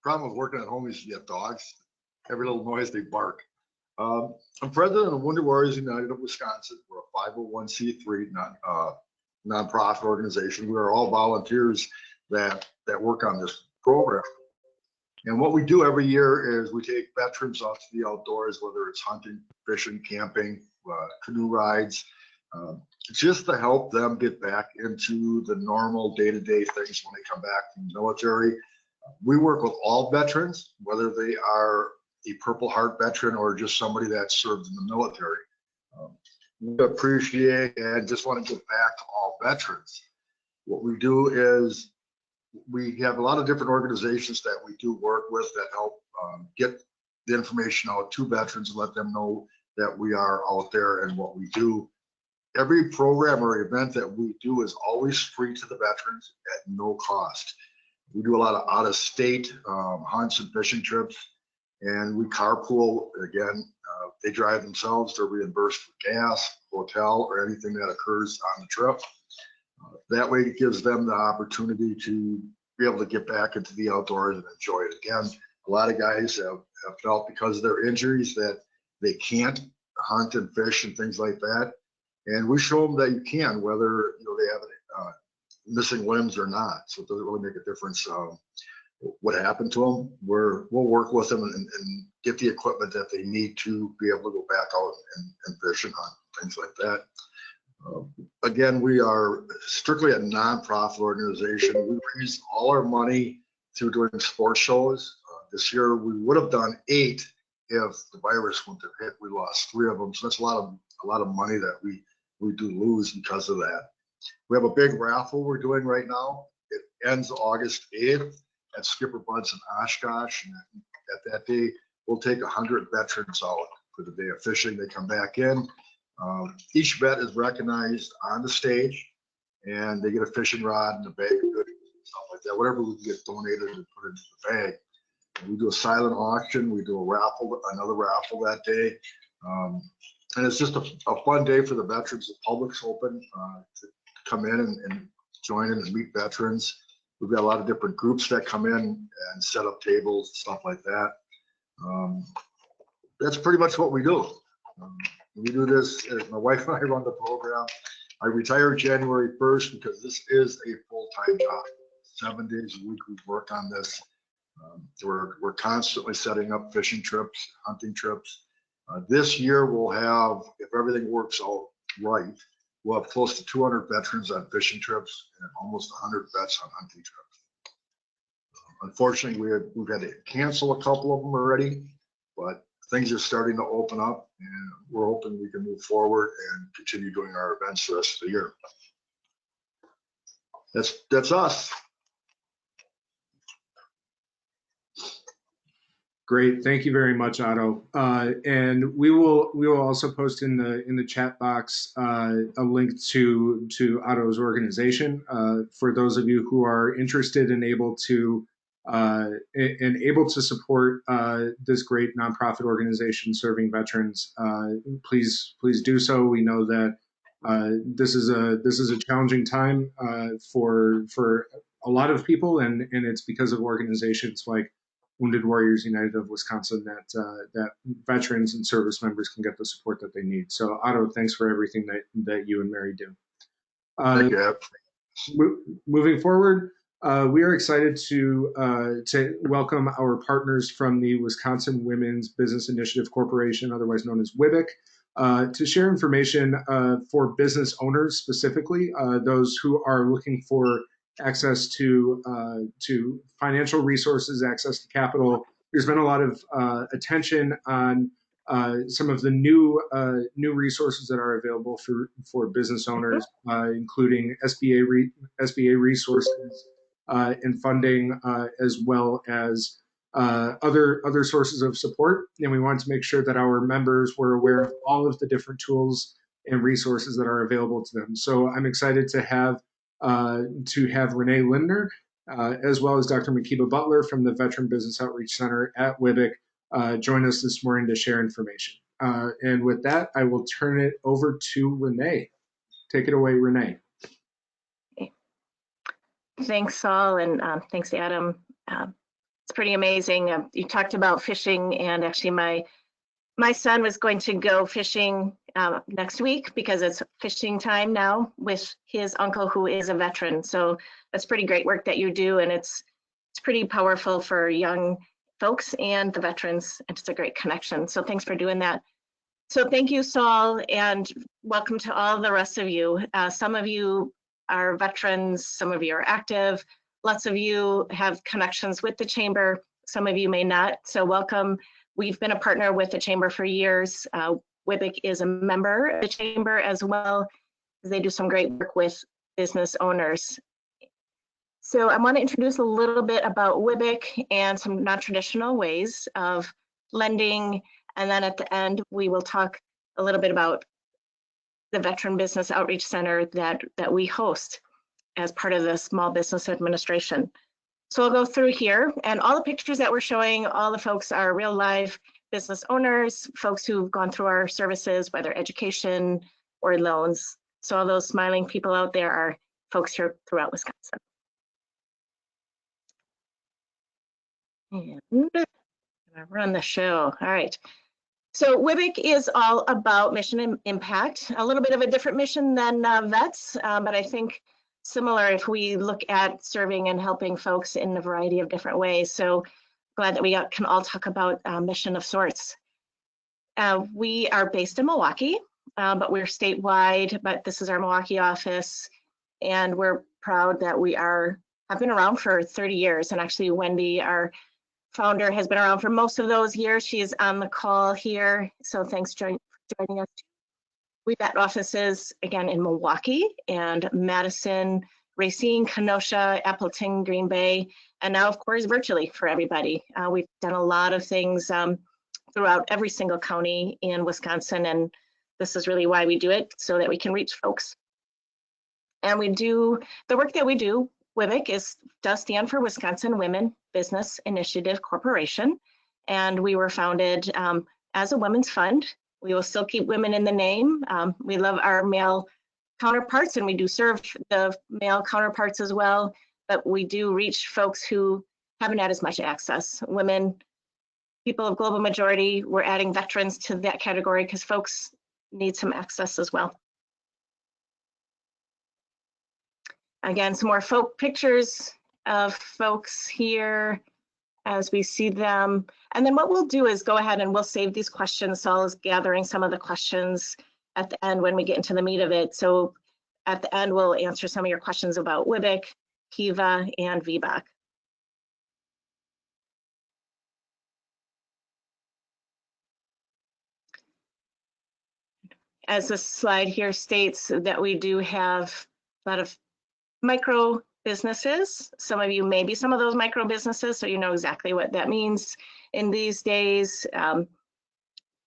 problem with working at home is you have dogs. Every little noise they bark. I'm president of Wounded Warriors United of Wisconsin. We're a 501c3 nonprofit organization. We are all volunteers that work on this program. And what we do every year is we take veterans out to the outdoors, whether it's hunting, fishing, camping, canoe rides, just to help them get back into the normal day-to-day things when they come back from the military. We work with all veterans, whether they are a Purple Heart veteran or just somebody that served in the military. We appreciate and just want to give back to all veterans. What we do is we have a lot of different organizations that we do work with that help get the information out to veterans and let them know that we are out there and what we do. Every program or event that we do is always free to the veterans at no cost. We do a lot of out-of-state hunts and fishing trips, and we carpool. Again, they drive themselves. They're reimbursed for gas, hotel, or anything that occurs on the trip. That way it gives them the opportunity to be able to get back into the outdoors and enjoy it again. A lot of guys have felt because of their injuries that they can't hunt and fish and things like that. And we show them that you can, whether they have missing limbs or not. So it doesn't really make a difference what happened to them. We'll work with them and get the equipment that they need to be able to go back out and fish and hunt, things like that. Again, we are strictly a nonprofit organization. We raise all our money through doing sports shows. This year we would have done 8 if the virus wouldn't have hit. We lost 3 of them, so that's a lot of money that we do lose because of that. We have a big raffle we're doing right now. It ends August 8th at Skipper Bud's in Oshkosh, and at that day we'll take 100 veterans out for the day of fishing. They come back in. Each vet is recognized on the stage, and they get a fishing rod and a bag of goodies and stuff like that. Whatever we can get donated and put into the bag. And we do a silent auction. We do a raffle, another raffle that day, and it's just a fun day for the veterans. The public's open to come in and join in and meet veterans. We've got a lot of different groups that come in and set up tables, stuff like that. That's pretty much what we do. We do this, my wife and I run the program. I retired January 1st because this is a full-time job. 7 days a week we work on this. We're constantly setting up fishing trips, hunting trips. This year we'll have, if everything works out right, we'll have close to 200 veterans on fishing trips and almost 100 vets on hunting trips. Unfortunately, we've had to cancel a couple of them already, but things are starting to open up, and we're hoping we can move forward and continue doing our events the rest of the year. That's us. Great, thank you very much, Otto. And we will also post in the chat box a link to Otto's organization for those of you who are interested and able to support this great nonprofit organization serving veterans. Please do so. We know that this is a challenging time for a lot of people, and it's because of organizations like Wounded Warriors United of Wisconsin that veterans and service members can get the support that they need. So Otto, thanks for everything that you and Mary do. Thank you. Moving forward, we are excited to welcome our partners from the Wisconsin Women's Business Initiative Corporation, otherwise known as WWBIC, to share information for business owners, specifically those who are looking for access to financial resources, access to capital. There's been a lot of attention on some of the new resources that are available for business owners, including SBA resources and funding, as well as other sources of support. And we want to make sure that our members were aware of all of the different tools and resources that are available to them. So I'm excited to have Renee Lindner, as well as Dr. Kiva Butler from the Veteran Business Outreach Center at WWBIC, join us this morning to share information. And with that, I will turn it over to Renee. Take it away, Renee. Okay. Thanks, Saul, and thanks, Adam. It's pretty amazing. You talked about fishing, and actually my son was going to go fishing next week because it's fishing time now with his uncle who is a veteran. So that's pretty great work that you do, and it's pretty powerful for young folks and the veterans, and it's a great connection. So thanks for doing that. So thank you, Saul, and welcome to all the rest of you. Some of you are veterans, some of you are active, lots of you have connections with the Chamber, some of you may not, so welcome. We've been a partner with the Chamber for years. WWBIC is a member of the Chamber as well. They do some great work with business owners. So I want to introduce a little bit about WWBIC and some non-traditional ways of lending. And then at the end, we will talk a little bit about the Veteran Business Outreach Center that we host as part of the Small Business Administration. So I'll go through here, and all the pictures that we're showing, all the folks are real live business owners, folks who've gone through our services, whether education or loans. So all those smiling people out there are folks here throughout Wisconsin. And I'm gonna run the show. All right. So WWBIC is all about mission and impact, a little bit of a different mission than vets, but I think similar if we look at serving and helping folks in a variety of different ways. So glad that we can all talk about mission of sorts. We are based in Milwaukee, but we're statewide, but this is our Milwaukee office, and we're proud that we have been around for 30 years, and actually Wendy, our founder, has been around for most of those years. She is on the call here, so thanks for joining us. We've got offices again in Milwaukee and Madison, Racine, Kenosha, Appleton, Green Bay, and now of course virtually for everybody. We've done a lot of things throughout every single county in Wisconsin, and this is really why we do it, so that we can reach folks. And we do the work that we do. WWBIC does stand for Wisconsin Women Business Initiative Corporation, and we were founded as a women's fund. We will still keep women in the name. We love our male counterparts, and we do serve the male counterparts as well, but we do reach folks who haven't had as much access. Women, people of global majority, we're adding veterans to that category because folks need some access as well. Again, some more folk pictures of folks here as we see them. And then what we'll do is go ahead and we'll save these questions. Saul is gathering some of the questions at the end when we get into the meat of it. So at the end, we'll answer some of your questions about WWBIC, Kiva, and VBAC. As the slide here states, that we do have a lot of micro businesses. Some of you may be some of those micro businesses, so you know exactly what that means in these days.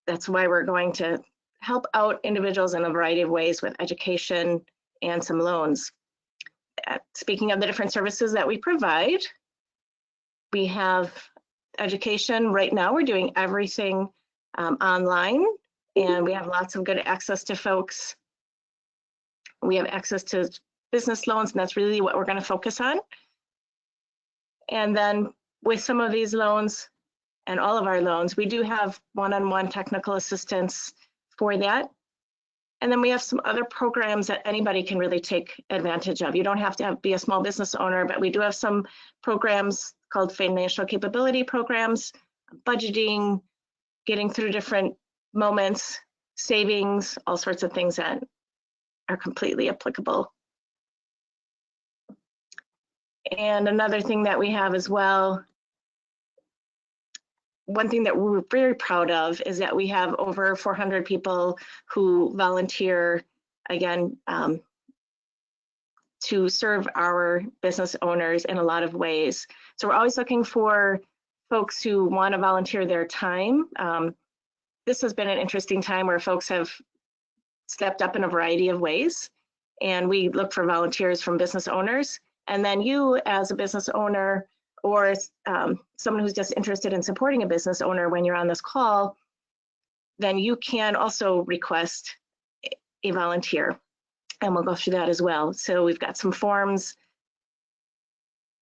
That's why we're going to help out individuals in a variety of ways with education and some loans. Speaking of the different services that we provide, we have education. Right now, we're doing everything online, and we have lots of good access to folks. We have access to business loans, and that's really what we're going to focus on. And then with some of these loans and all of our loans, we do have one-on-one technical assistance for that. And then we have some other programs that anybody can really take advantage of. You don't have to be a small business owner, but we do have some programs called financial capability programs, budgeting, getting through different moments, savings, all sorts of things that are completely applicable. And another thing that we have as well, one thing that we're very proud of is that we have over 400 people who volunteer, again, to serve our business owners in a lot of ways. So we're always looking for folks who want to volunteer their time. This has been an interesting time where folks have stepped up in a variety of ways, and we look for volunteers from business owners. And then you, as a business owner, or someone who's just interested in supporting a business owner when you're on this call, then you can also request a volunteer, and we'll go through that as well. So we've got some forms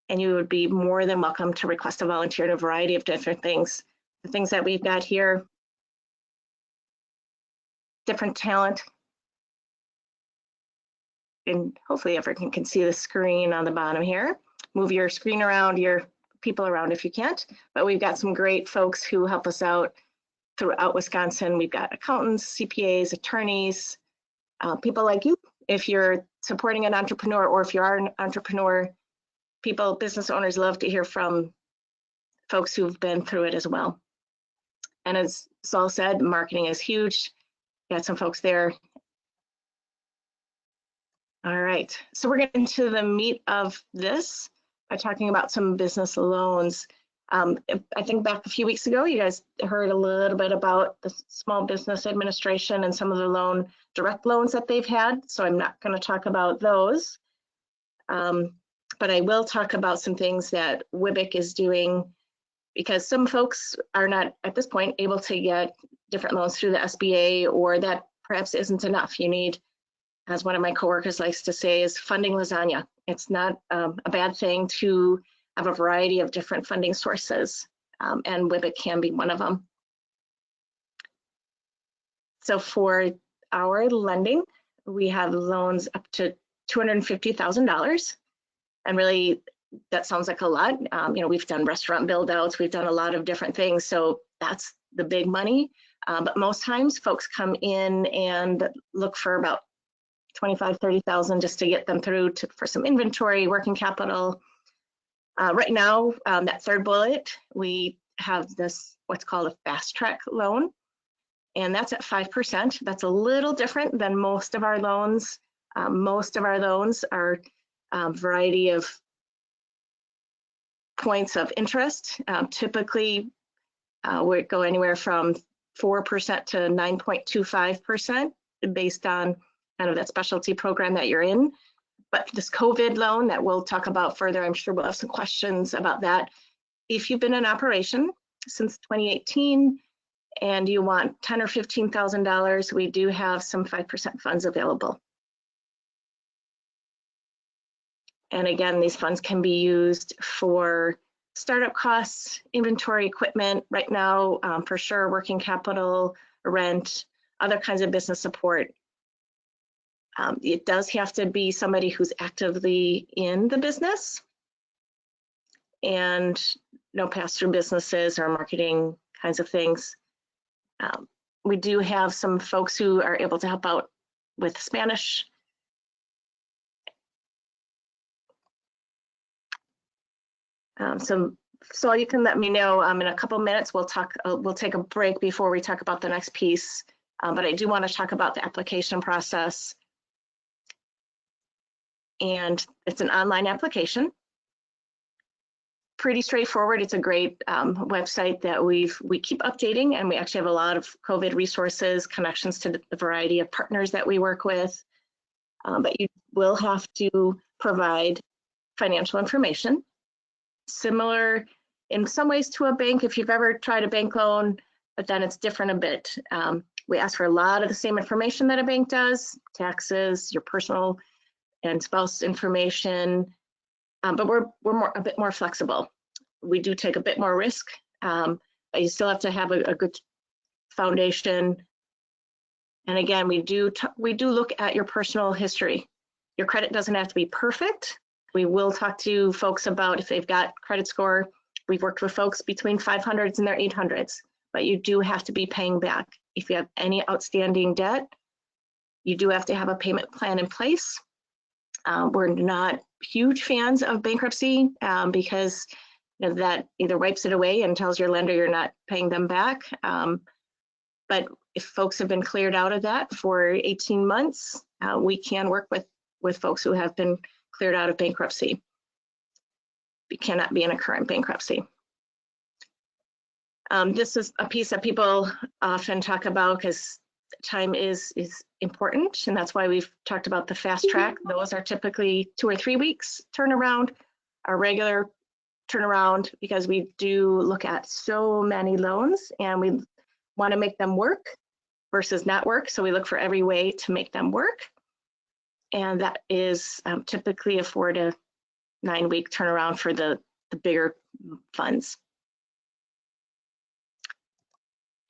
and you would be more than welcome to request a volunteer in a variety of different things. The things that we've got here, different talent, and hopefully everyone can see the screen on the bottom here. Move your screen around, your people around if you can't, but we've got some great folks who help us out throughout Wisconsin. We've got accountants, CPAs, attorneys, people like you. If you're supporting an entrepreneur or if you are an entrepreneur, business owners love to hear from folks who've been through it as well. And as Saul said, marketing is huge. Got some folks there. All right, so we're getting to the meat of this by talking about some business loans. I think back a few weeks ago, you guys heard a little bit about the Small Business Administration and some of the direct loans that they've had. So I'm not going to talk about those, but I will talk about some things that WWBIC is doing, because some folks are not at this point able to get different loans through the SBA, or that perhaps isn't enough. You need, as one of my coworkers likes to say, is funding lasagna. It's not a bad thing to have a variety of different funding sources, and WWBIC can be one of them. So for our lending, we have loans up to $250,000, and really that sounds like a lot. We've done restaurant build outs, we've done a lot of different things, so that's the big money. But most times folks come in and look for about $25,000, $30,000 just to get them through for some inventory, working capital. Right now, that third bullet, we have this, what's called a fast track loan, and that's at 5%. That's a little different than most of our loans. Most of our loans are a variety of points of interest. Typically, we go anywhere from 4% to 9.25% based on kind of that specialty program that you're in. But this COVID loan that we'll talk about further, I'm sure we'll have some questions about that. If you've been in operation since 2018 and you want $10,000 or $15,000, we do have some 5% funds available. And again, these funds can be used for startup costs, inventory, equipment. Right now, for sure, working capital, rent, other kinds of business support. It does have to be somebody who's actively in the business, and no pass-through businesses or marketing kinds of things. We do have some folks who are able to help out with Spanish. So you can let me know in a couple minutes. We'll take a break before we talk about the next piece, but I do want to talk about the application process. And it's an online application. Pretty straightforward. It's a great website that we keep updating, and we actually have a lot of COVID resources, connections to the variety of partners that we work with. But you will have to provide financial information, similar in some ways to a bank if you've ever tried a bank loan, but then it's different a bit. We ask for a lot of the same information that a bank does: taxes, your personal and spouse information, but we're a bit more flexible. We do take a bit more risk, but you still have to have a good foundation. And again, we do look at your personal history. Your credit doesn't have to be perfect. We will talk to folks about if they've got credit score. We've worked with folks between 500s and their 800s, but you do have to be paying back. If you have any outstanding debt, you do have to have a payment plan in place. We're not huge fans of bankruptcy because that either wipes it away and tells your lender you're not paying them back. But if folks have been cleared out of that for 18 months, we can work with folks who have been cleared out of bankruptcy. You cannot be in a current bankruptcy. This is a piece that people often talk about because time is important, and that's why we've talked about the fast track. Those are typically 2 or 3 weeks turnaround. Our regular turnaround, because we do look at so many loans and we want to make them work versus not work, so we look for every way to make them work, and that is typically a 4 to 9-week turnaround for the bigger funds.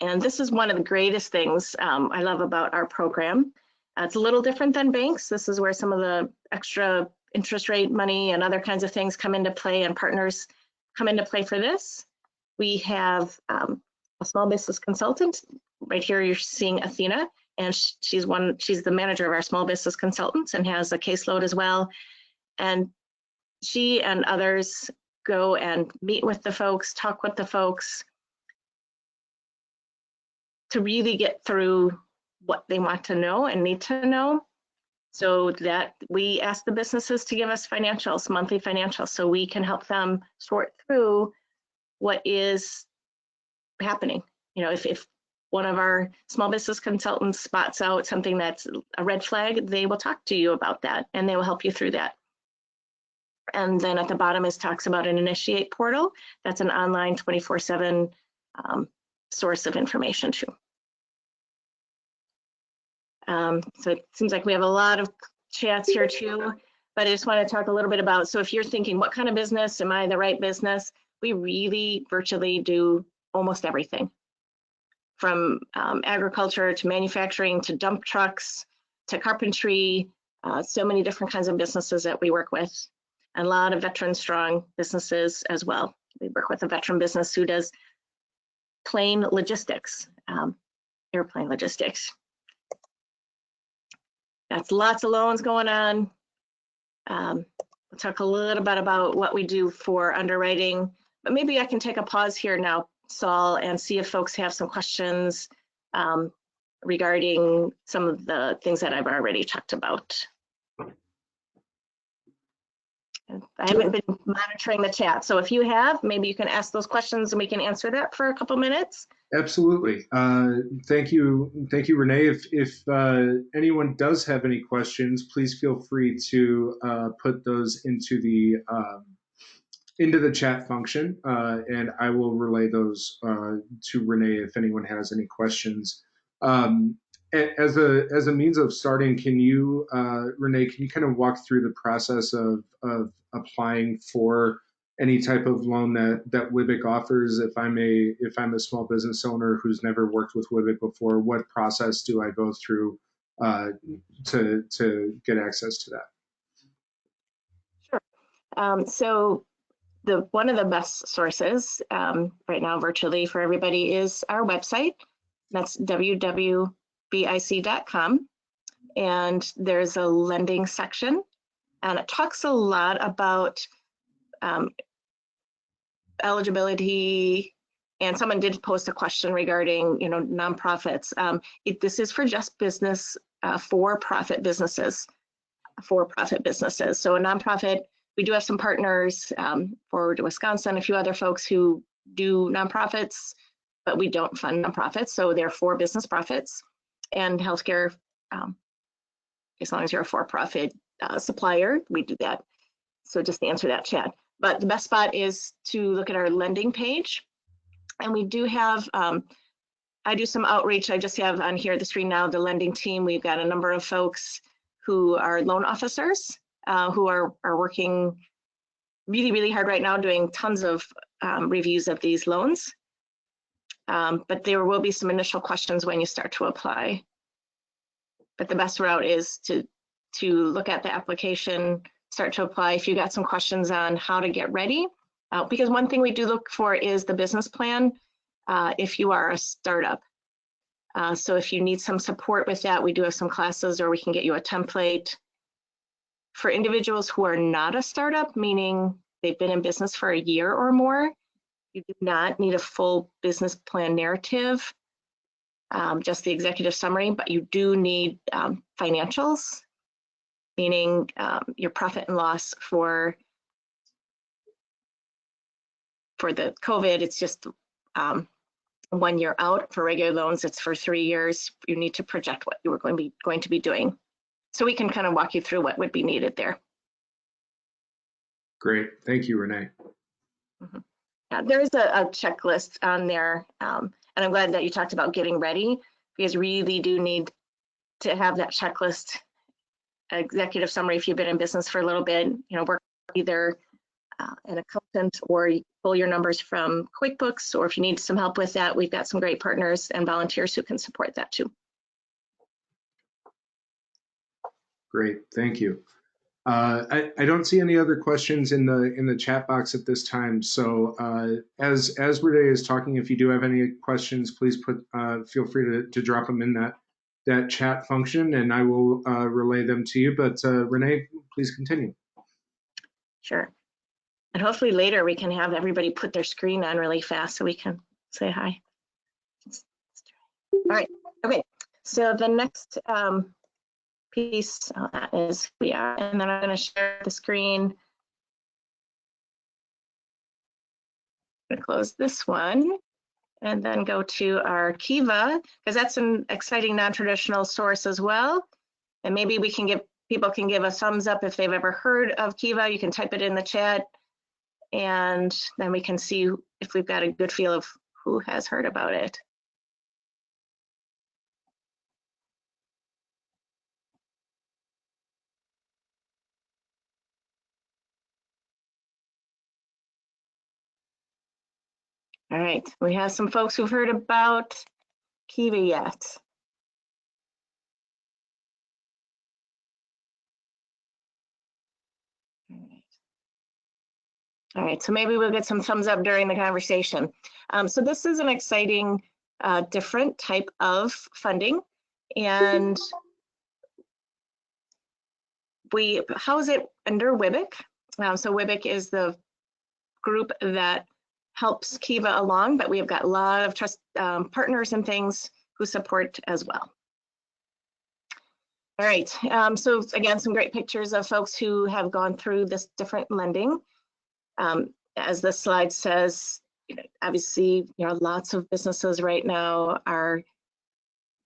And this is one of the greatest things I love about our program. It's a little different than banks. This is where some of the extra interest rate money and other kinds of things come into play, and partners come into play for this. We have a small business consultant. Right here you're seeing Athena, and she's the manager of our small business consultants and has a caseload as well. And she and others go and meet with the folks, talk with the folks to really get through what they want to know and need to know, so that we ask the businesses to give us financials, monthly financials, so we can help them sort through what is happening. You know, if one of our small business consultants spots out something that's a red flag, they will talk to you about that and they will help you through that. And then at the bottom is talks about an initiate portal. That's an online 24/7 source of information too. So it seems like we have a lot of chats here too, but I just want to talk a little bit about, so if you're thinking, what kind of business, am I the right business? We really virtually do almost everything, from agriculture to manufacturing to dump trucks to carpentry, so many different kinds of businesses that we work with, and a lot of veteran strong businesses as well. We work with a veteran business who does plane logistics, airplane logistics. That's lots of loans going on. We'll talk a little bit about what we do for underwriting, but maybe I can take a pause here now, Saul, and see if folks have some questions regarding some of the things that I've already talked about. I haven't been monitoring the chat, so if you have, maybe you can ask those questions and we can answer that for a couple minutes. Absolutely. Thank you, Renee. If anyone does have any questions, please feel free to put those into the chat function, and I will relay those to Renee if anyone has any questions. As a means of starting, can you, Renee, can you kind of walk through the process of applying for any type of loan that WWBIC offers? If I'm a small business owner who's never worked with WWBIC before, what process do I go through to get access to that? Sure. So one of the best sources right now virtually for everybody is our website. That's WWBIC.com, and there's a lending section, and it talks a lot about eligibility, and someone did post a question regarding, you know, nonprofits. This is for just business, for-profit businesses. So a nonprofit, we do have some partners, Forward to Wisconsin, a few other folks who do nonprofits, but we don't fund nonprofits, so they're for business profits. And healthcare, as long as you're a for-profit supplier, we do that. So just to answer that, Chad. But the best spot is to look at our lending page. And we do have, I do some outreach. I just have on here the screen now, the lending team. We've got a number of folks who are loan officers who are working really, really hard right now, doing tons of reviews of these loans. But there will be some initial questions when you start to apply. But the best route is to look at the application, start to apply. If you got some questions on how to get ready, because one thing we do look for is the business plan if you are a startup. So if you need some support with that, we do have some classes, or we can get you a template. For individuals who are not a startup, meaning they've been in business for a year or more, you do not need a full business plan narrative, just the executive summary, but you do need financials, meaning your profit and loss for the COVID. It's just 1 year out. For regular loans, it's for 3 years. You need to project what you were going to be doing. So we can kind of walk you through what would be needed there. Great, thank you, Renee. Mm-hmm. Yeah, there's a checklist on there, and I'm glad that you talked about getting ready, because you really do need to have that checklist, executive summary if you've been in business for a little bit, you know, work either an accountant or pull your numbers from QuickBooks, or if you need some help with that, we've got some great partners and volunteers who can support that too. Great, thank you. I don't see any other questions in the chat box at this time. So as Renee is talking, if you do have any questions, please feel free to drop them in that chat function, and I will relay them to you. But Renee, please continue. Sure. And hopefully later we can have everybody put their screen on really fast so we can say hi. All right. Okay. So the next piece is we are, and then I'm going to share the screen. I'm going to close this one and then go to our Kiva, because that's an exciting non-traditional source as well. And maybe we can give people can give a thumbs up if they've ever heard of Kiva. You can type it in the chat, and then we can see if we've got a good feel of who has heard about it. All right, we have some folks who've heard about Kiva yet. All right, so maybe we'll get some thumbs up during the conversation. So this is an exciting, different type of funding, and we house it under WWBIC. So WWBIC is the group that helps Kiva along, but we have got a lot of trust partners and things who support as well. All right, so again, some great pictures of folks who have gone through this different lending. As the slide says, obviously, lots of businesses right now are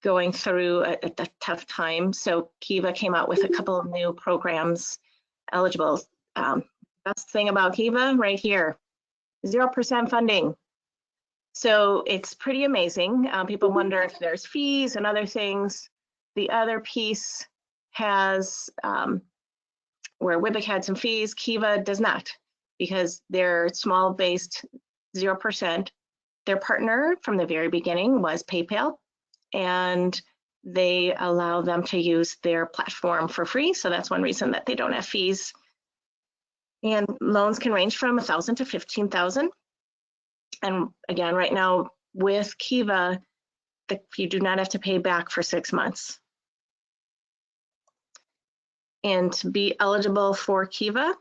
going through a tough time. So Kiva came out with a couple of new programs eligible. Best thing about Kiva right here, 0% funding. So it's pretty amazing. People wonder if there's fees and other things. The other piece has, where WWBIC had some fees, Kiva does not, because they're small-based 0%. Their partner from the very beginning was PayPal, and they allow them to use their platform for free. So that's one reason that they don't have fees. And loans can range from $1,000 to $15,000. And again, right now with Kiva, you do not have to pay back for 6 months. And to be eligible for Kiva,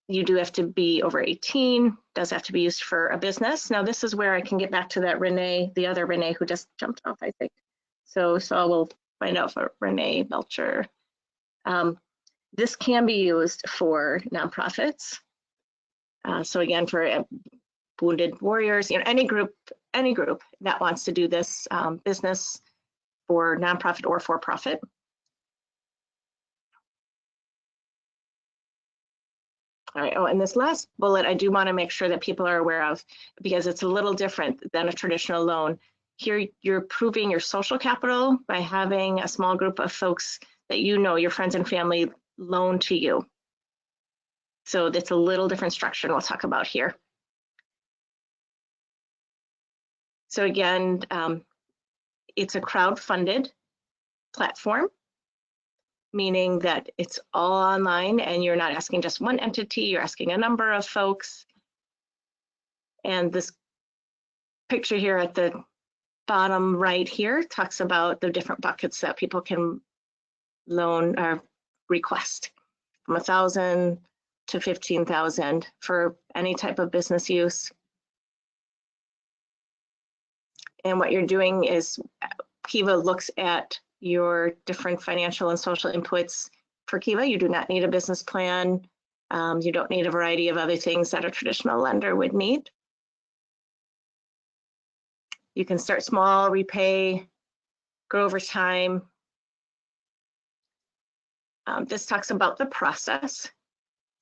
you do have to be over 18, does have to be used for a business. Now this is where I can get back to that Renee, the other Renee who just jumped off, I think. So we'll find out for Renee Belcher. This can be used for nonprofits. So again, for wounded warriors, any group that wants to do this business for nonprofit or for profit. All right, oh, and this last bullet, I do want to make sure that people are aware of, because it's a little different than a traditional loan. Here, you're proving your social capital by having a small group of folks that your friends and family loan to you. So that's a little different structure, and we'll talk about here. So again, it's a crowd-funded platform, meaning that it's all online and you're not asking just one entity, you're asking a number of folks. And this picture here at the bottom right here talks about the different buckets that people can loan or request, from 1,000 to 15,000 for any type of business use. And what you're doing is Kiva looks at your different financial and social inputs. For Kiva, you do not need a business plan. You don't need a variety of other things that a traditional lender would need. You can start small, repay, grow over time. This talks about the process.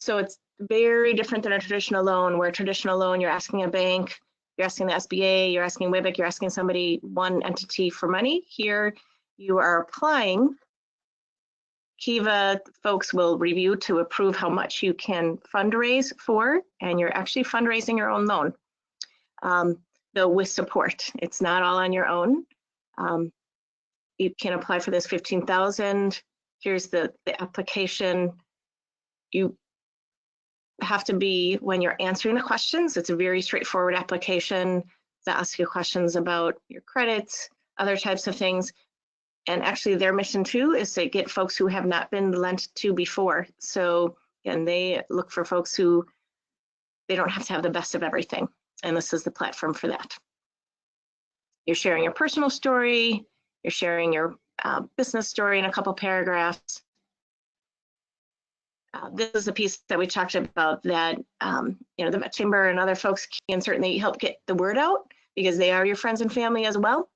So it's very different than a traditional loan, where a traditional loan, you're asking a bank, you're asking the SBA, you're asking WWBIC, you're asking somebody, one entity for money. Here, you are applying Kiva folks will review to approve how much you can fundraise for, and you're actually fundraising your own loan, though with support. It's not all on your own. You can apply for this $15,000. Here's the application. You have to be, when you're answering the questions, it's a very straightforward application to ask you questions about your credits, other types of things. And actually their mission too is to get folks who have not been lent to before. So, and they look for folks who, they don't have to have the best of everything. And this is the platform for that. You're sharing your personal story, you're sharing your business story in a couple paragraphs. This is a piece that we talked about that, you know, the Vet Chamber and other folks can certainly help get the word out because they are your friends and family as well.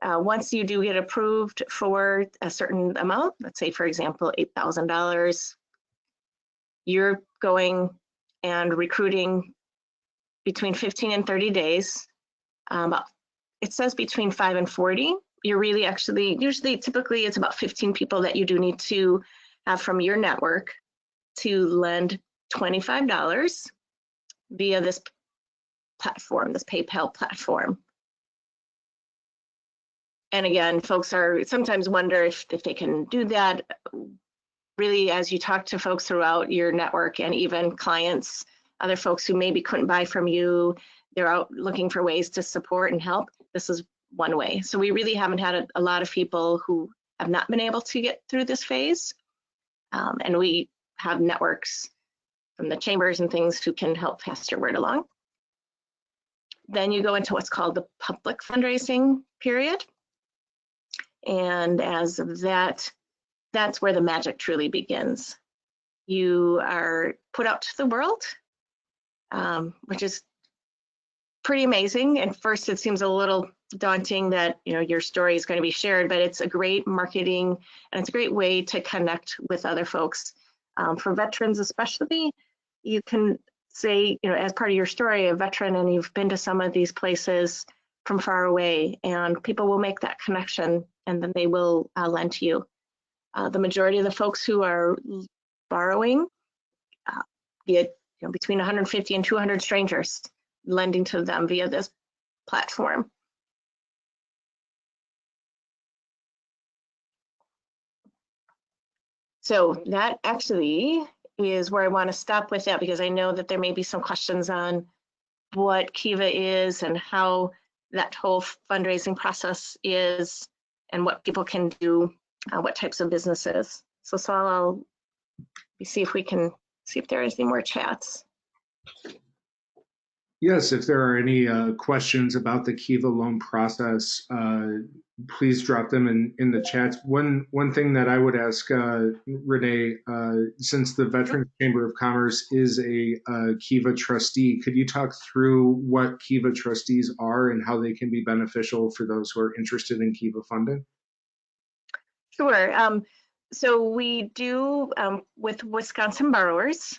Once you do get approved for a certain amount, let's say, for example, $8,000, you're going and recruiting between 15 and 30 days. It says between 5 and 40. You're really actually, usually, typically, it's about 15 people that you do need to have from your network to lend $25 via this platform, this PayPal platform. And again, folks are sometimes wonder if they can do that. Really, as you talk to folks throughout your network and even clients, other folks who maybe couldn't buy from you, they're out looking for ways to support and help. This is one way. So we really haven't had a lot of people who have not been able to get through this phase. And we have networks from the chambers and things who can help pass your word along. Then you go into what's called the public fundraising period. And as of that, that's where the magic truly begins. You are put out to the world, which is pretty amazing. At first, it seems a little daunting that, you know, your story is going to be shared, but it's a great marketing and it's a great way to connect with other folks. For veterans especially, you can say, you know, as part of your story, a veteran, and you've been to some of these places from far away, and people will make that connection, and then they will lend to you. The majority of the folks who are borrowing, you know, between 150 and 200 strangers lending to them via this platform. So that actually is where I want to stop with that, because I know that there may be some questions on what Kiva is and how that whole fundraising process is and what people can do, what types of businesses. So Saul, I'll see if we can see if there is any more chats. Yes, if there are any questions about the Kiva loan process, please drop them in the chats. One thing that I would ask Renee, since the Veterans Chamber of Commerce is a Kiva trustee, could you talk through what Kiva trustees are and how they can be beneficial for those who are interested in Kiva funding? Sure. So we do with Wisconsin borrowers.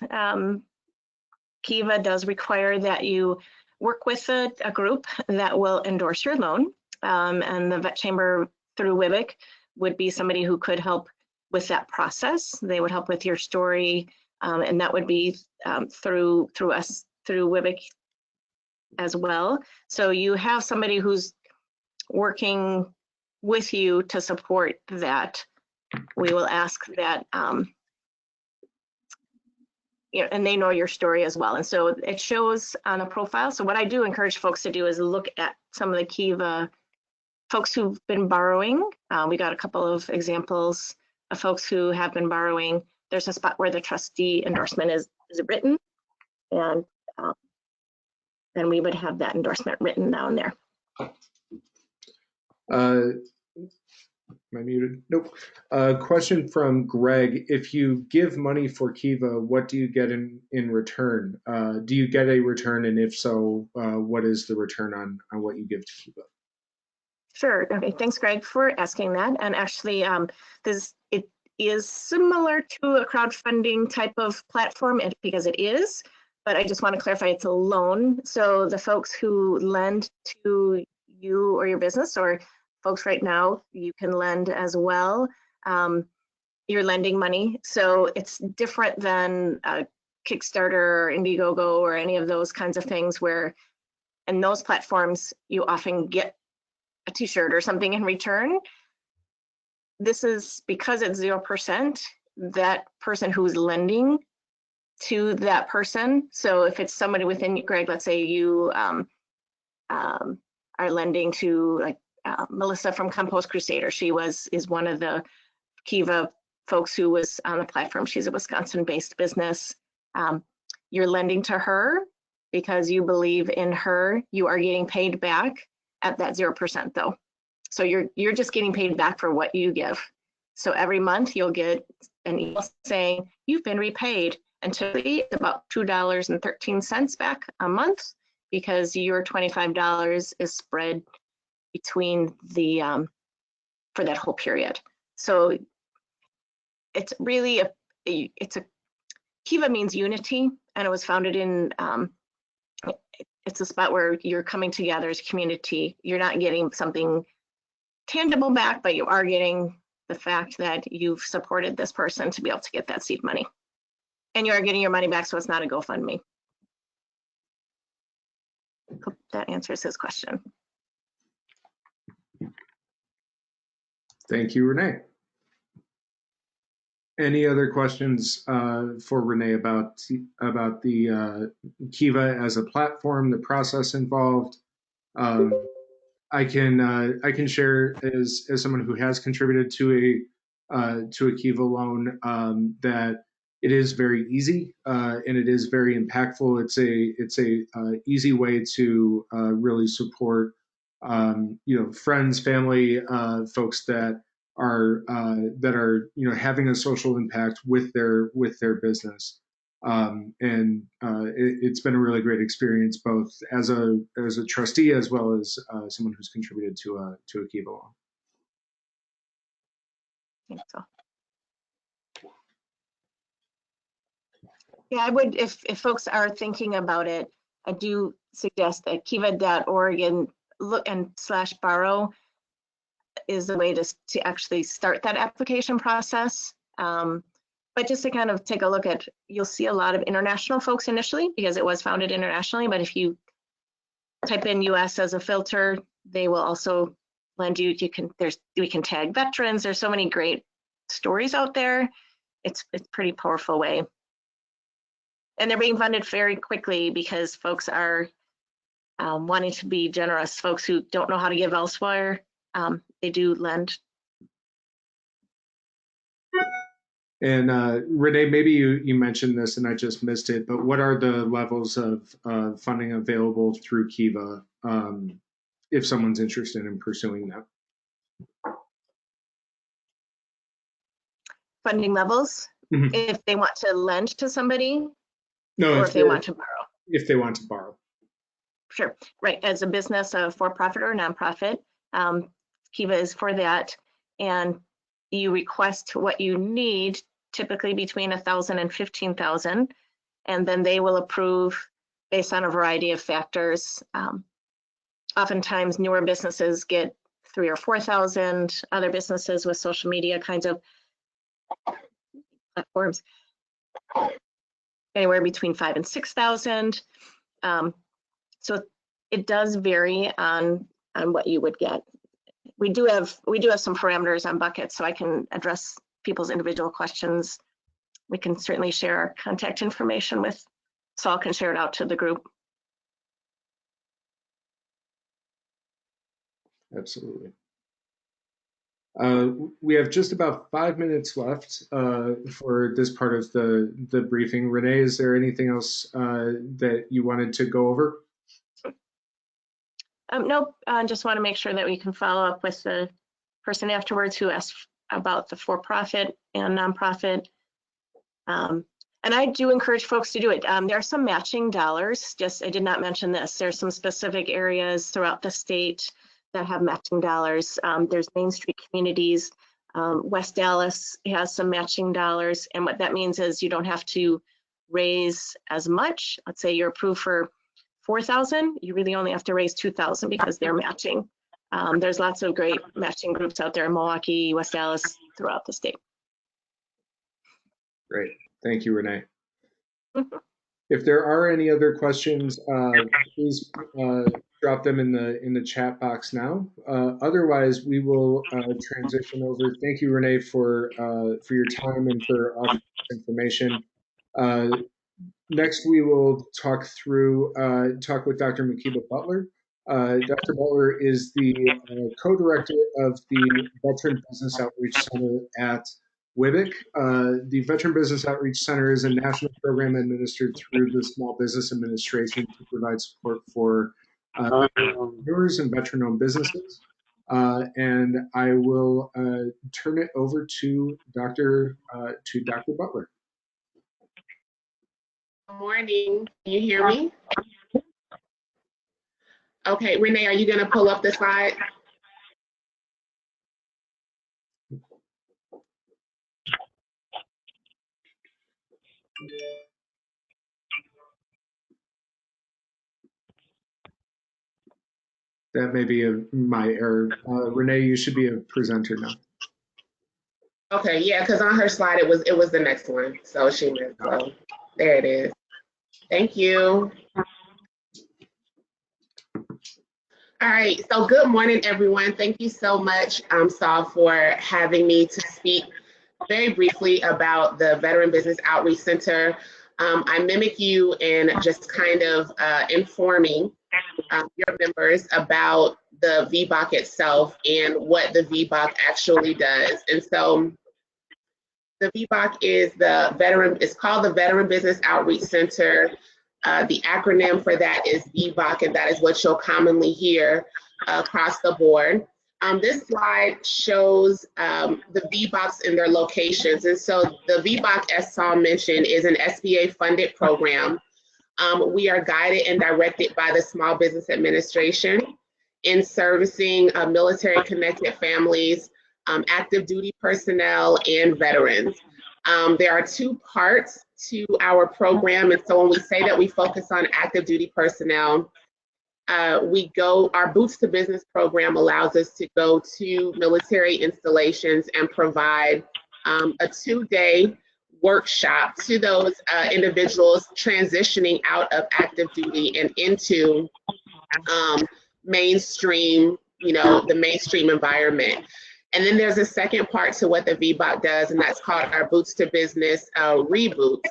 Kiva does require that you work with a group that will endorse your loan, and the Vet Chamber through WWBIC would be somebody who could help with that process. They would help with your story, and that would be through us, through WWBIC as well. So you have somebody who's working with you to support that. We will ask that, you know, and they know your story as well. And so it shows on a profile. So what I do encourage folks to do is look at some of the Kiva folks who've been borrowing. We got a couple of examples of folks who have been borrowing. There's a spot where the trustee endorsement is written, and then we would have that endorsement written down there. Am I muted? Nope. Question from Greg. If you give money for Kiva, what do you get in return? Do you get a return? And if so, what is the return on what you give to Kiva? Sure. Okay. Thanks, Greg, for asking that. And actually, it is similar to a crowdfunding type of platform because it is, but I just want to clarify it's a loan. So the folks who lend to you or your business, or folks right now, you can lend as well. you're lending money. So it's different than a Kickstarter or Indiegogo or any of those kinds of things where in those platforms, you often get a t-shirt or something in return. This is because it's 0%, that person who's lending to that person. So if it's somebody within Greg, let's say you are lending to like Melissa from Compost Crusader. She is one of the Kiva folks who was on the platform. She's a Wisconsin-based business. You're lending to her because you believe in her. You are getting paid back at that 0% though. So you're just getting paid back for what you give. So every month you'll get an email saying you've been repaid, and typically it's about $2.13 back a month because your $25 is spread between the for that whole period. So it's really Kiva means unity, and it was founded in it's a spot where you're coming together as a community. You're not getting something tangible back, but you are getting the fact that you've supported this person to be able to get that seed money. And you are getting your money back, so it's not a GoFundMe. Hope that answers his question. Thank you, Renee. Any other questions for Renee about the Kiva as a platform, the process involved? I can share as someone who has contributed to a Kiva loan that it is very easy and it is very impactful. It's a easy way to really support friends, family, folks that are having a social impact with their business. It's been a really great experience, both as a trustee as well as someone who's contributed to a Kiva loan. I think so. Yeah, I would, if folks are thinking about it, I do suggest that kiva.org and look and /borrow is the way to actually start that application process. But just to kind of take a look at, you'll see a lot of international folks initially because it was founded internationally. But if you type in US as a filter, they will also lend you. We can tag veterans. There's so many great stories out there. It's a pretty powerful way. And they're being funded very quickly because folks are wanting to be generous. Folks who don't know how to give elsewhere, they do lend. And Renee, maybe you mentioned this and I just missed it, but what are the levels of funding available through Kiva if someone's interested in pursuing that? Funding levels, if they want to lend to somebody, no, or if they want to borrow. If they want to borrow. Sure, right. As a business, a for-profit or nonprofit, Kiva is for that. And you request what you need, typically between 1,000 and 15,000, and then they will approve based on a variety of factors. Oftentimes, newer businesses get 3,000 or 4,000. Other businesses with social media kinds of platforms, anywhere between 5,000 and 6,000. So it does vary on what you would get. We do have some parameters on buckets, so I can address people's individual questions. We can certainly share our contact information with Saul, can share it out to the group. Absolutely. We have just about 5 minutes left for this part of the briefing. Renee, is there anything else that you wanted to go over? Nope, I just want to make sure that we can follow up with the person afterwards who asked about the for-profit and nonprofit. And I do encourage folks to do it. There are some matching dollars, I did not mention this. There's some specific areas throughout the state that have matching dollars. There's Main Street communities. West Dallas has some matching dollars. And what that means is you don't have to raise as much. Let's say you're approved for 4,000, you really only have to raise 2,000 because they're matching. There's lots of great matching groups out there in Milwaukee, West Dallas, throughout the state. Great. Thank you, Renee. If there are any other questions, please drop them in the chat box now. Otherwise, we will transition over. Thank you, Renee, for your time and for offering this information. Next, we will talk with Dr. Kiva Butler. Dr. Butler is the co-director of the Veteran Business Outreach Center at WWBIC. The Veteran Business Outreach Center is a national program administered through the Small Business Administration to provide support for entrepreneurs and veteran-owned businesses. And I will turn it over to Dr. Butler. Good morning. Can you hear me? Okay, Renee, are you going to pull up the slide? That may be my error. Renee, you should be a presenter now. Okay, yeah, because on her slide it was the next one, so she missed. So there it is. Thank you. All right, so good morning, everyone. Thank you so much, Saul, for having me to speak very briefly about the Veteran Business Outreach Center. I mimic you in just kind of informing your members about the VBOC itself and what the VBOC actually does. And so the VBOC is called the Veteran Business Outreach Center. The acronym for that is VBOC, and that is what you'll commonly hear across the board. This slide shows the VBOCs in their locations. And so the VBOC, as Saul mentioned, is an SBA-funded program. We are guided and directed by the Small Business Administration in servicing military-connected families, active duty personnel, and veterans. There are two parts to our program, and so when we say that we focus on active duty personnel, our Boots to Business program allows us to go to military installations and provide a 2-day workshop to those individuals transitioning out of active duty and into mainstream, the mainstream environment. And then there's a second part to what the VBOC does, and that's called our Boots to Business Reboots.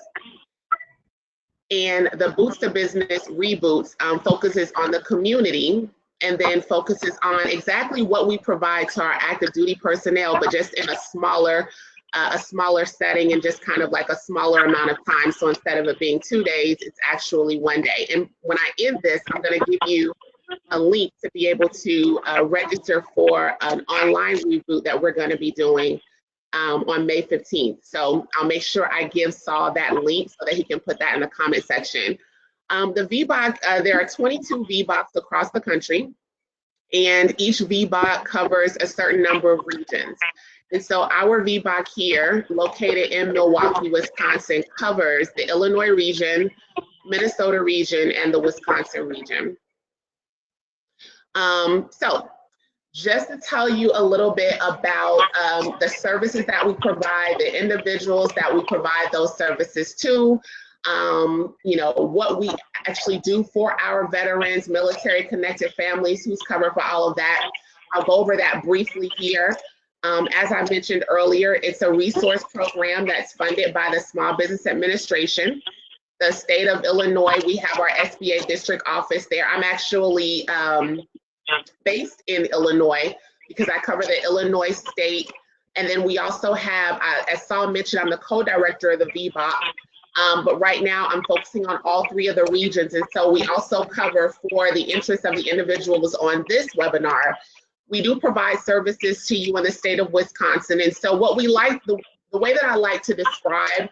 And the Boots to Business Reboots focuses on the community and then focuses on exactly what we provide to our active duty personnel, but just in a smaller setting and just kind of like a smaller amount of time. So instead of it being 2 days, it's actually 1 day. And when I end this, I'm going to give you a link to be able to register for an online reboot that we're going to be doing on May 15th. So I'll make sure I give Saul that link so that he can put that in the comment section. The VBOC, there are 22 VBOCs across the country, and each VBOC covers a certain number of regions. And so our VBOC here, located in Milwaukee, Wisconsin, covers the Illinois region, Minnesota region, and the Wisconsin region. So just to tell you a little bit about the services that we provide, the individuals that we provide those services to, what we actually do for our veterans, military connected families, who's covered for all of that. I'll go over that briefly here. As I mentioned earlier, it's a resource program that's funded by the Small Business Administration. The state of Illinois, we have our SBA district office there. I'm actually based in Illinois because I cover the Illinois state. And then we also have, as Saul mentioned, I'm the co-director of the VBOC, but right now I'm focusing on all 3 of the regions. And so we also cover, for the interest of the individuals on this webinar, we do provide services to you in the state of Wisconsin. And so what we like, the way that I like to describe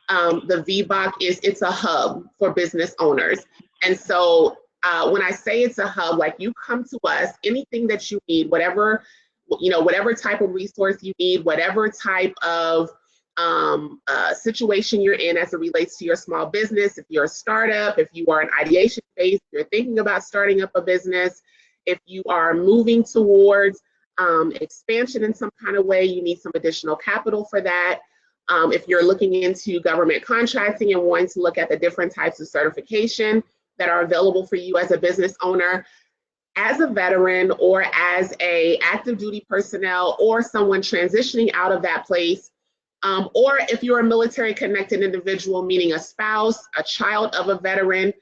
the VBOC is it's a hub for business owners. And so when I say it's a hub, like you come to us, anything that you need, whatever type of resource you need, whatever type of situation you're in as it relates to your small business, if you're a startup, if you are an ideation phase, if you're thinking about starting up a business, if you are moving towards expansion in some kind of way, you need some additional capital for that. If you're looking into government contracting and wanting to look at the different types of certification that are available for you as a business owner, as a veteran or as a active duty personnel or someone transitioning out of that place, or if you're a military connected individual, meaning a spouse, a child of a veteran,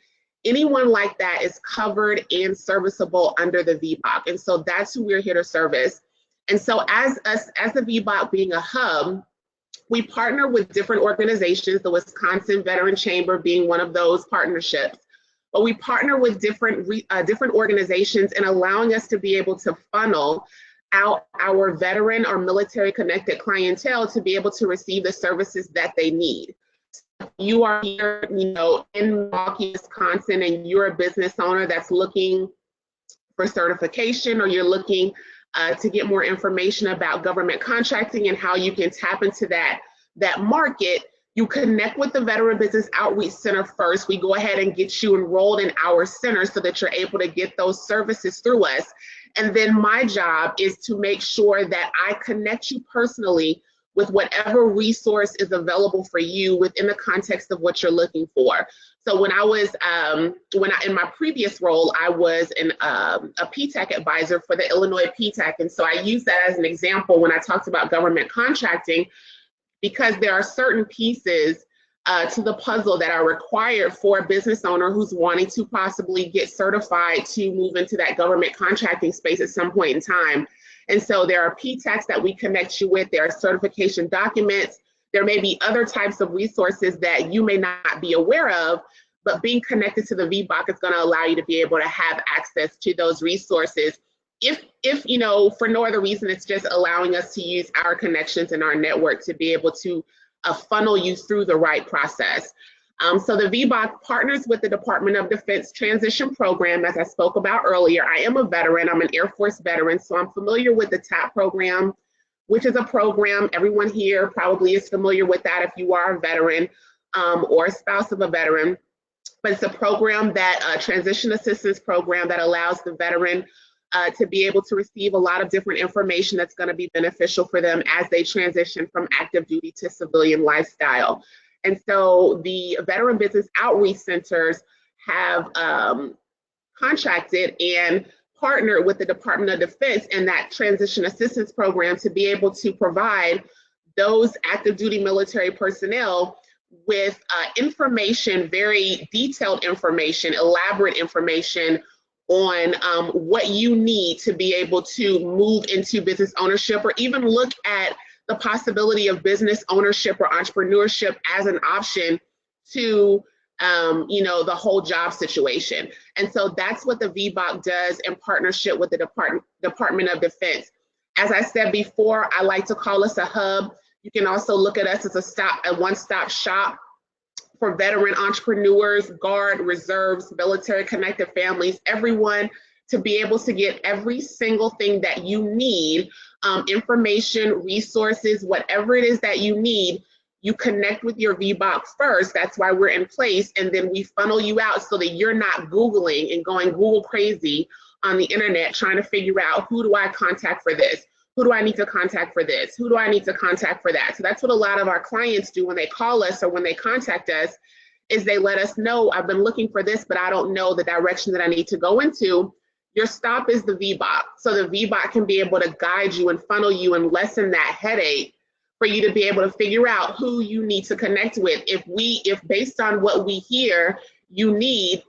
anyone like that is covered and serviceable under the VBOC. And so that's who we're here to service. And so as the VBOC being a hub, we partner with different organizations, the Wisconsin Veteran Chamber being one of those partnerships. But we partner with different organizations in allowing us to be able to funnel out our veteran or military connected clientele to be able to receive the services that they need. You are here, in Milwaukee, Wisconsin, and you're a business owner that's looking for certification, or you're looking to get more information about government contracting and how you can tap into that market. You connect with the Veteran Business Outreach Center first. We go ahead and get you enrolled in our center so that you're able to get those services through us. And then my job is to make sure that I connect you personally with whatever resource is available for you within the context of what you're looking for. So when I was, in my previous role, I was a PTAC advisor for the Illinois PTAC. And so I use that as an example when I talked about government contracting, because there are certain pieces to the puzzle that are required for a business owner who's wanting to possibly get certified to move into that government contracting space at some point in time. And so there are PTACs that we connect you with, there are certification documents, there may be other types of resources that you may not be aware of, but being connected to the VBOC is going to allow you to be able to have access to those resources. If for no other reason, it's just allowing us to use our connections and our network to be able to funnel you through the right process. So the VBOC partners with the Department of Defense Transition Program, as I spoke about earlier. I am a veteran, I'm an Air Force veteran, so I'm familiar with the TAP program, which is a program, everyone here probably is familiar with that if you are a veteran or a spouse of a veteran. But it's a program that, transition assistance program that allows the veteran to be able to receive a lot of different information that's going to be beneficial for them as they transition from active duty to civilian lifestyle. And so the Veteran Business Outreach Centers have contracted and partnered with the Department of Defense and that transition assistance program to be able to provide those active duty military personnel with information, very detailed information, elaborate information on what you need to be able to move into business ownership, or even look at the possibility of business ownership or entrepreneurship as an option to the whole job situation. And so that's what the VBOC does in partnership with the Department of Defense. As I said before, I like to call us a hub. You can also look at us as a one-stop shop for veteran entrepreneurs, Guard, reserves, military connected families, everyone, to be able to get every single thing that you need, information, resources, whatever it is that you need. You connect with your VBOC first. That's why we're in place. And then we funnel you out so that you're not Googling and going Google crazy on the internet trying to figure out, who do I contact for this? Who do I need to contact for this? Who do I need to contact for that? So that's what a lot of our clients do when they call us or when they contact us, is they let us know, I've been looking for this, but I don't know the direction that I need to go into. Your stop is the VBOC. So the VBOC can be able to guide you and funnel you and lessen that headache for you to be able to figure out who you need to connect with. If based on what we hear, you need,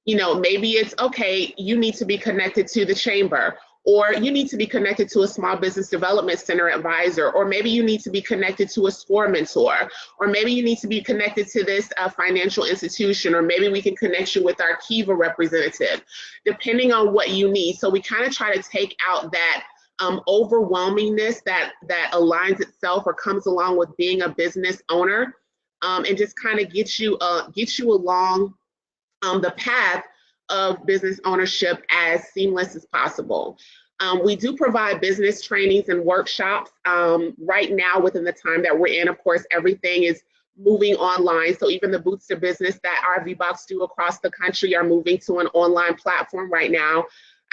maybe it's, okay, you need to be connected to the chamber, or you need to be connected to a small business development center advisor, or maybe you need to be connected to a SCORE mentor, or maybe you need to be connected to this financial institution, or maybe we can connect you with our Kiva representative, depending on what you need. So we kind of try to take out that overwhelmingness that aligns itself or comes along with being a business owner, and just kind of get you along the path of business ownership as seamless as possible. We do provide business trainings and workshops right now within the time that we're in. Of course, everything is moving online. So even the Boots to Business that our VBOCs do across the country are moving to an online platform right now.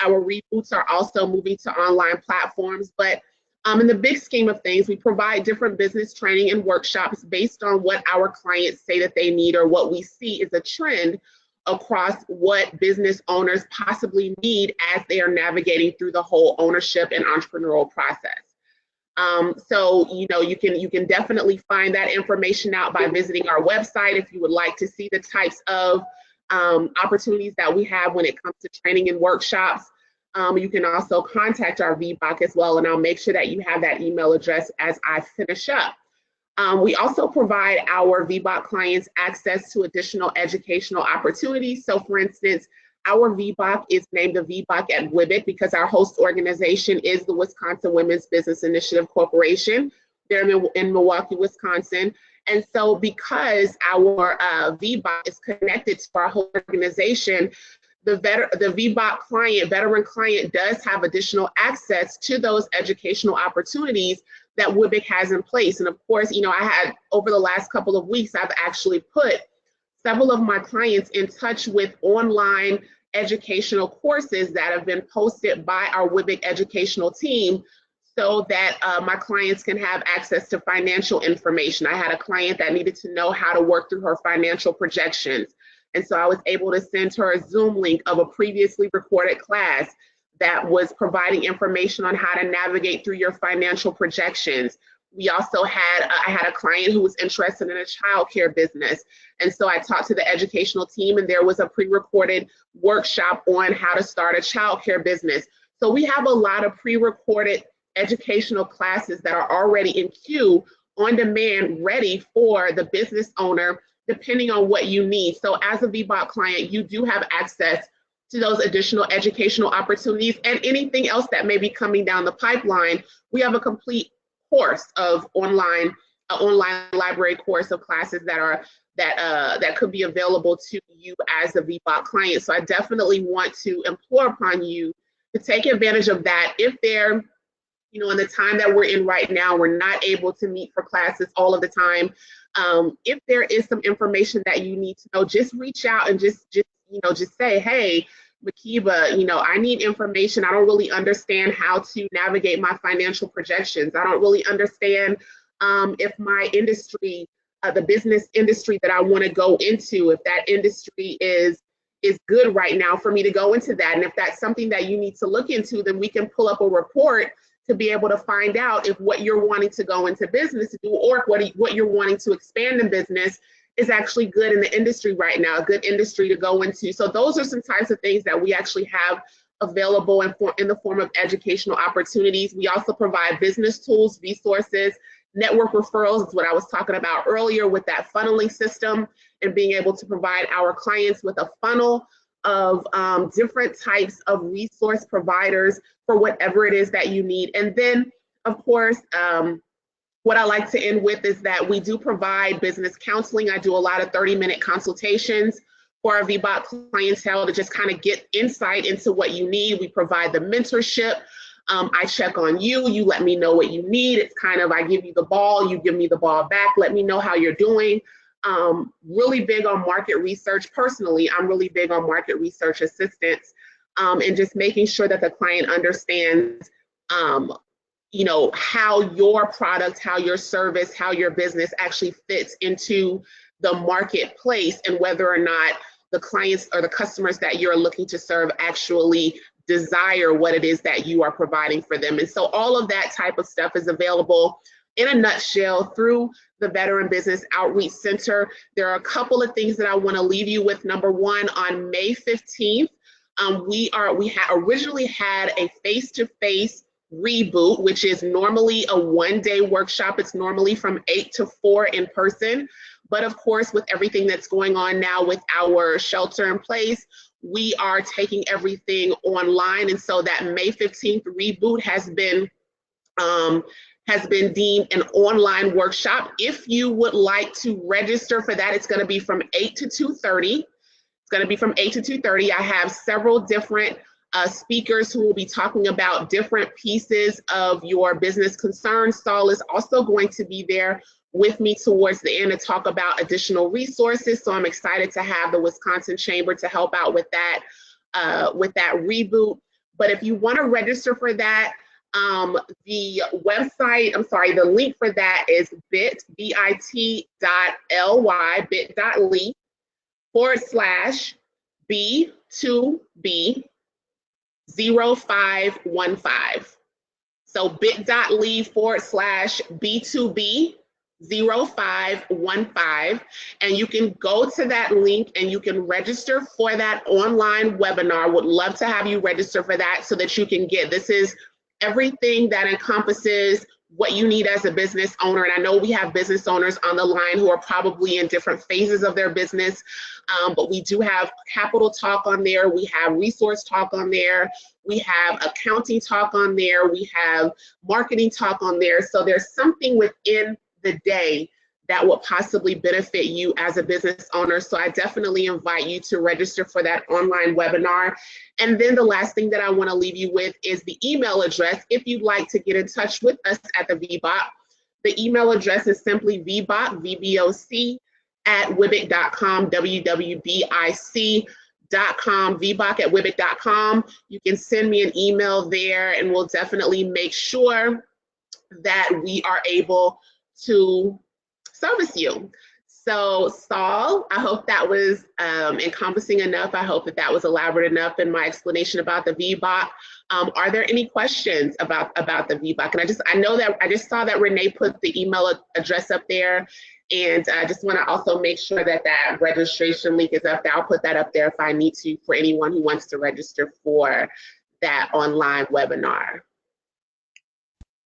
Our reboots are also moving to online platforms, but In the big scheme of things, we provide different business training and workshops based on what our clients say that they need or what we see is a trend across what business owners possibly need as they are navigating through the whole ownership and entrepreneurial process. So, you know, you can definitely find that information out by visiting our website if you would like to see the types of opportunities that we have when it comes to training and workshops. You can also contact our VBOC as well, and I'll make sure that you have that email address as I finish up. We also provide our VBOC clients access to additional educational opportunities. So for instance, our VBOC is named the VBOC at WWBIC because our host organization is the Wisconsin Women's Business Initiative Corporation. They're in Milwaukee, Wisconsin. And so because our VBOC is connected to our whole organization, the VBOC client, veteran client, does have additional access to those educational opportunities that WWBIC has in place. And of course, you know, I had over the last couple of weeks, I've actually put several of my clients in touch with online educational courses that have been posted by our WWBIC educational team so that my clients can have access to financial information. I had a client that needed to know how to work through her financial projections. And so I was able to send her a Zoom link of a previously recorded class that was providing information on how to navigate through your financial projections. We also had, I had a client who was interested in a childcare business. And so I talked to the educational team and there was a pre-recorded workshop on how to start a childcare business. So we have a lot of pre-recorded educational classes that are already in queue on demand, ready for the business owner, depending on what you need. So as a VBOC client, you do have access to those additional educational opportunities and anything else that may be coming down the pipeline. We have a complete course of online library course of classes that could be available to you as a VBOC client. So I definitely want to implore upon you to take advantage of that. If they're, you know, in the time that we're in right now, we're not able to meet for classes all of the time. If there is some information that you need to know, just reach out and just say, hey, Kiva, you know, I need information. I don't really understand how to navigate my financial projections. I don't really understand if my industry, the business industry that I want to go into, if that industry is good right now for me to go into that. And if that's something that you need to look into, then we can pull up a report to be able to find out if what you're wanting to go into business to do or what you're wanting to expand in business is actually good in the industry right now, a good industry to go into. So those are some types of things that we actually have available in the form of educational opportunities. We also provide business tools, resources, network referrals is what I was talking about earlier with that funneling system and being able to provide our clients with a funnel of different types of resource providers for whatever it is that you need. And then, of course, what I like to end with is that we do provide business counseling. I do a lot of 30-minute consultations for our VBOC clientele to just kind of get insight into what you need. We provide the mentorship. I check on you. You let me know what you need. It's kind of, I give you the ball, you give me the ball back. Let me know how you're doing. Really big on market research. Personally, I'm really big on market research assistance and just making sure that the client understands you know, how your product, how your service, how your business actually fits into the marketplace and whether or not the clients or the customers that you're looking to serve actually desire what it is that you are providing for them. And so all of that type of stuff is available in a nutshell through the Veteran Business Outreach Center. There are a couple of things that I want to leave you with. Number one, on May 15th, we originally had a face-to-face reboot, which is normally a one-day workshop. It's normally from 8 to 4 in person. But of course, with everything that's going on now with our shelter in place, we are taking everything online. And so that May 15th reboot has been deemed an online workshop. If you would like to register for that, it's going to be from 8 to 2:30. It's going to be from 8 to 2:30. I have several different speakers who will be talking about different pieces of your business concerns. Saul is also going to be there with me towards the end to talk about additional resources. So I'm excited to have the Wisconsin Chamber to help out with that reboot. But if you want to register for that, The website, I'm sorry, the link for that is bit.ly B2B 0515. So bit.ly /B2B 0515. And you can go to that link and you can register for that online webinar. Would love to have you register for that so that you can get, this is everything that encompasses what you need as a business owner. And I know we have business owners on the line who are probably in different phases of their business, but we do have capital talk on there. We have resource talk on there. We have accounting talk on there. We have marketing talk on there. So there's something within the day that will possibly benefit you as a business owner. So I definitely invite you to register for that online webinar. And then the last thing that I want to leave you with is the email address. If you'd like to get in touch with us at the VBOC, the email address is simply VBOC, VBOC, @WWBIC.com, WWBIC.com, VBOC@WWBIC.com. You can send me an email there and we'll definitely make sure that we are able to service you. So Saul, I hope that was encompassing enough. I hope that that was elaborate enough in my explanation about the VBOC. Are there any questions about the VBOC? And I just saw that Renee put the email address up there, and I just want to also make sure that that registration link is up there. I'll put that up there if I need to for anyone who wants to register for that online webinar.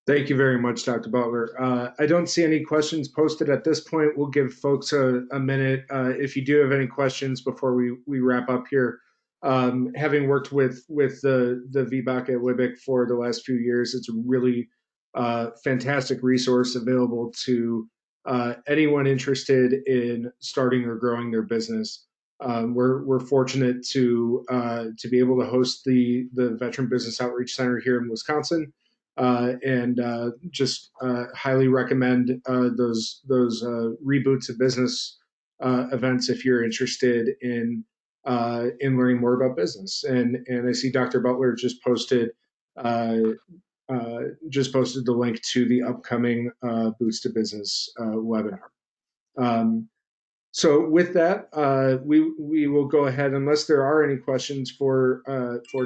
Thank you very much, Dr. Butler. I don't see any questions posted at this point. We'll give folks a minute. If you do have any questions before we wrap up here, having worked with the VBOC at WWBIC for the last few years, it's a really fantastic resource available to anyone interested in starting or growing their business. We're fortunate to be able to host the Veteran Business Outreach Center here in Wisconsin. And just highly recommend those Reboots of Business events if you're interested in learning more about business. And I see Dr. Butler just posted the link to the upcoming Boots to Business webinar. So with that, we will go ahead, unless there are any questions for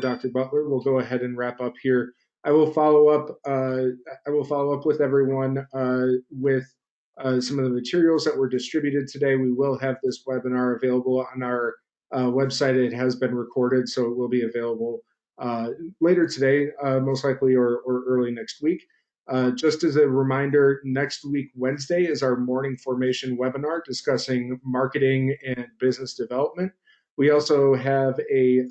Dr. Butler, we'll go ahead and wrap up here. I will follow up with everyone with some of the materials that were distributed today. We will have this webinar available on our website. It has been recorded, so it will be available later today, most likely, or early next week. Just as a reminder, next week, Wednesday, is our morning formation webinar discussing marketing and business development. We also have a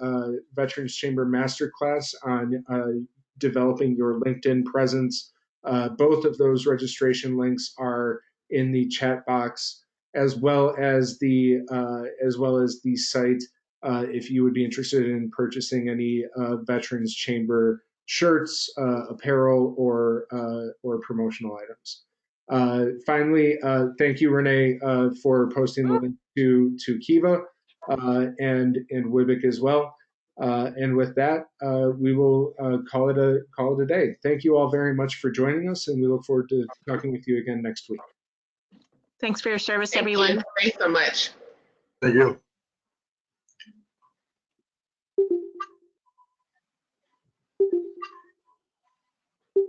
Veterans Chamber Masterclass on developing your LinkedIn presence. Both of those registration links are in the chat box, as well as the site. If you would be interested in purchasing any Veterans Chamber shirts, apparel, or promotional items. Finally, thank you, Renee, for posting the link to Kiva and WWBIC as well. And with that, we will call it a day. Thank you all very much for joining us, and we look forward to talking with you again next week. Thanks for your service, Thank everyone. you. Thanks so much. Thank you.